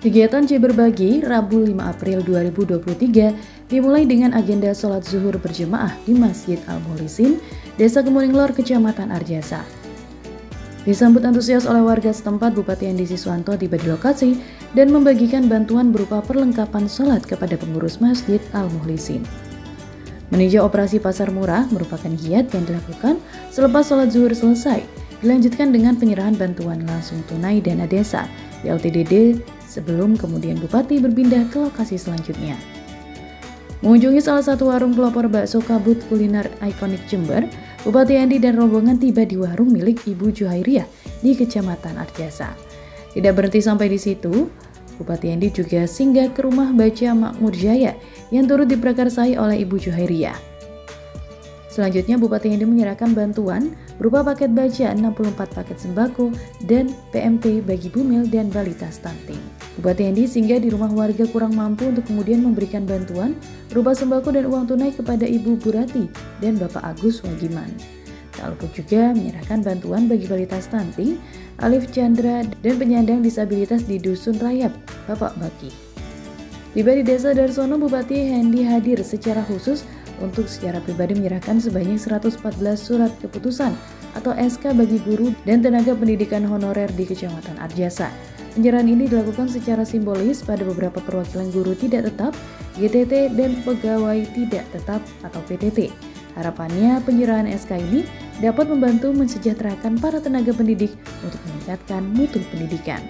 Kegiatan C Berbagi Rabu 5 April 2023 dimulai dengan agenda sholat zuhur berjemaah di Masjid Al-Muhlisin, Desa Kemuning Lor, Kecamatan Arjasa. Disambut antusias oleh warga setempat, Bupati Hendy Siswanto tiba di lokasi dan membagikan bantuan berupa perlengkapan sholat kepada pengurus Masjid Al-Muhlisin. Meninjau operasi pasar murah merupakan giat yang dilakukan selepas sholat zuhur selesai, dilanjutkan dengan penyerahan bantuan langsung tunai dana desa di LTDD sebelum kemudian Bupati berpindah ke lokasi selanjutnya. Mengunjungi salah satu warung pelopor bakso kabut kuliner ikonik Jember, Bupati Hendy dan rombongan tiba di warung milik Ibu Juhairiah di Kecamatan Arjasa. Tidak berhenti sampai di situ, Bupati Hendy juga singgah ke rumah baca Makmur Jaya yang turut diprakarsai oleh Ibu Juhairiah. Selanjutnya, Bupati Hendy menyerahkan bantuan berupa paket baca 64 paket sembako dan PMT bagi bumil dan balita stunting. Bupati Hendy singgah di rumah warga kurang mampu untuk kemudian memberikan bantuan berupa sembako dan uang tunai kepada Ibu Burati dan Bapak Agus Wagiman. Tak lupa juga menyerahkan bantuan bagi balita stunting, Alif Chandra, dan penyandang disabilitas di Dusun Rayap, Bapak Baki. Tiba di Desa Darsono, Bupati Hendy hadir secara khusus untuk secara pribadi menyerahkan sebanyak 114 surat keputusan atau SK bagi guru dan tenaga pendidikan honorer di Kecamatan Arjasa. Penyerahan ini dilakukan secara simbolis pada beberapa perwakilan guru tidak tetap, GTT, dan pegawai tidak tetap atau PTT. Harapannya penyerahan SK ini dapat membantu mensejahterakan para tenaga pendidik untuk meningkatkan mutu pendidikan.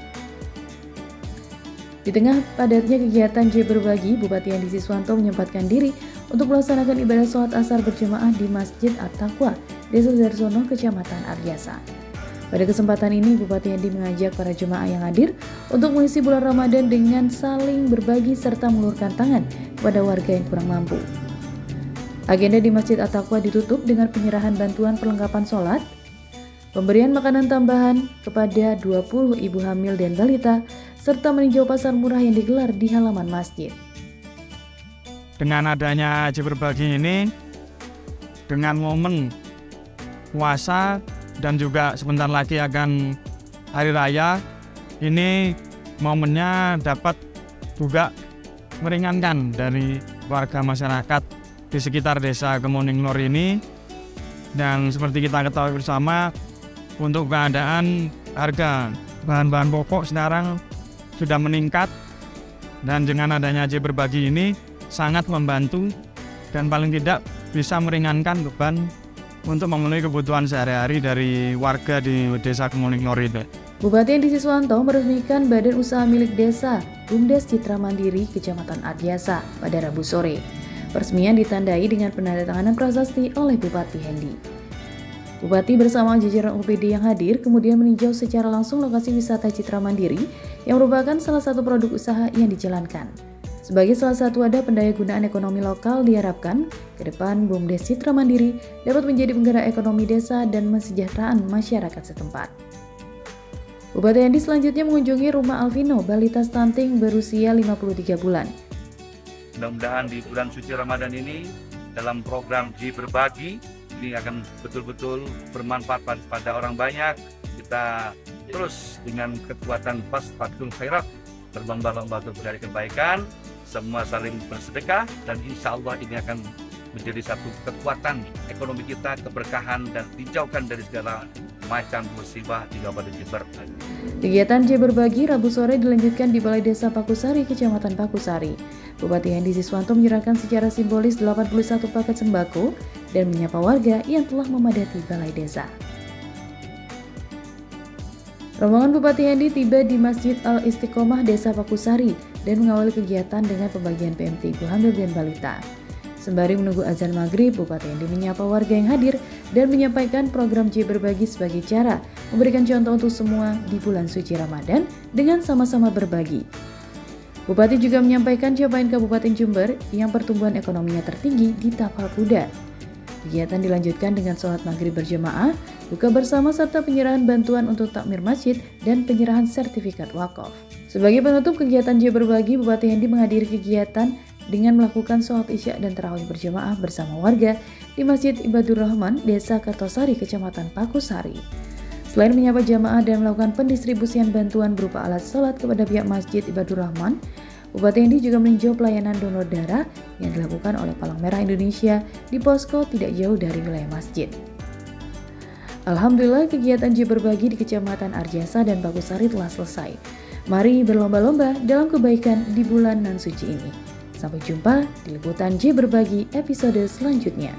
Di tengah padatnya kegiatan C Berbagi, Bupati Hendy Siswanto menyempatkan diri untuk melaksanakan ibadah sholat asar berjemaah di Masjid At-Taqwa, Desa Darsono, Kecamatan Arjasa. Pada kesempatan ini, Bupati Hendy mengajak para jemaah yang hadir untuk mengisi bulan Ramadan dengan saling berbagi serta mengulurkan tangan kepada warga yang kurang mampu. Agenda di Masjid At-Taqwa ditutup dengan penyerahan bantuan perlengkapan sholat, pemberian makanan tambahan kepada 20 ibu hamil dan balita, serta meninjau pasar murah yang digelar di halaman masjid. Dengan adanya C Berbagi ini, dengan momen puasa dan juga sebentar lagi akan hari raya, ini momennya dapat juga meringankan dari warga masyarakat di sekitar Desa Kemuning Lor ini. Dan seperti kita ketahui bersama, untuk keadaan harga bahan-bahan pokok sekarang sudah meningkat, dan dengan adanya C Berbagi ini sangat membantu dan paling tidak bisa meringankan beban untuk memenuhi kebutuhan sehari-hari dari warga di Desa Kemuning Lor itu. Bupati Hendy Siswanto meresmikan Badan Usaha Milik Desa BUMDes Citra Mandiri Kecamatan Arjasa pada Rabu sore. Peresmian ditandai dengan penandatanganan prasasti oleh Bupati Hendy. Bupati bersama jajaran OPD yang hadir kemudian meninjau secara langsung lokasi wisata Citra Mandiri yang merupakan salah satu produk usaha yang dijalankan. Sebagai salah satu wadah pendayagunaan ekonomi lokal, diharapkan ke depan BUMDes Citra Mandiri dapat menjadi penggerak ekonomi desa dan kesejahteraan masyarakat setempat. Bupati Hendy selanjutnya mengunjungi rumah Alvino, balita stunting berusia 53 bulan. Mudah-mudahan di bulan suci Ramadan ini dalam program C Berbagi ini akan betul-betul bermanfaat pada orang banyak. Kita terus dengan kekuatan Fathul Khairat berlomba-lomba untuk mencari kebaikan, semua saling bersedekah, dan insya Allah ini akan menjadi satu kekuatan ekonomi kita, keberkahan, dan dijauhkan dari segala macam musibah di Kabupaten Jember. Kegiatan C Berbagi Rabu sore dilanjutkan di Balai Desa Pakusari, Kecamatan Pakusari. Bupati Hendy Siswanto menyerahkan secara simbolis 81 paket sembako dan menyapa warga yang telah memadati Balai Desa. Rombongan Bupati Hendy tiba di Masjid Al-Istiqomah Desa Pakusari dan mengawali kegiatan dengan pembagian PMT ibu hamil dan balita. Sembari menunggu azan maghrib, Bupati Hendy menyapa warga yang hadir dan menyampaikan program C Berbagi sebagai cara memberikan contoh untuk semua di bulan suci Ramadan dengan sama-sama berbagi. Bupati juga menyampaikan capaian Kabupaten Jember yang pertumbuhan ekonominya tertinggi di Tapal Kuda. Kegiatan dilanjutkan dengan sholat maghrib berjemaah, buka bersama serta penyerahan bantuan untuk takmir masjid dan penyerahan sertifikat wakaf. Sebagai penutup kegiatan C Berbagi, Bupati Hendy menghadiri kegiatan dengan melakukan sholat isya dan tarawih berjemaah bersama warga di Masjid Ibadur Rahman, Desa Kertosari, Kecamatan Pakusari. Selain menyapa jamaah dan melakukan pendistribusian bantuan berupa alat sholat kepada pihak Masjid Ibadur Rahman, Bupati Hendy juga meninjau pelayanan donor darah yang dilakukan oleh Palang Merah Indonesia di posko tidak jauh dari wilayah masjid. Alhamdulillah, kegiatan Ji Berbagi di Kecamatan Arjasa dan Bagusari telah selesai. Mari berlomba-lomba dalam kebaikan di bulan nan suci ini. Sampai jumpa di liputan Ji Berbagi episode selanjutnya.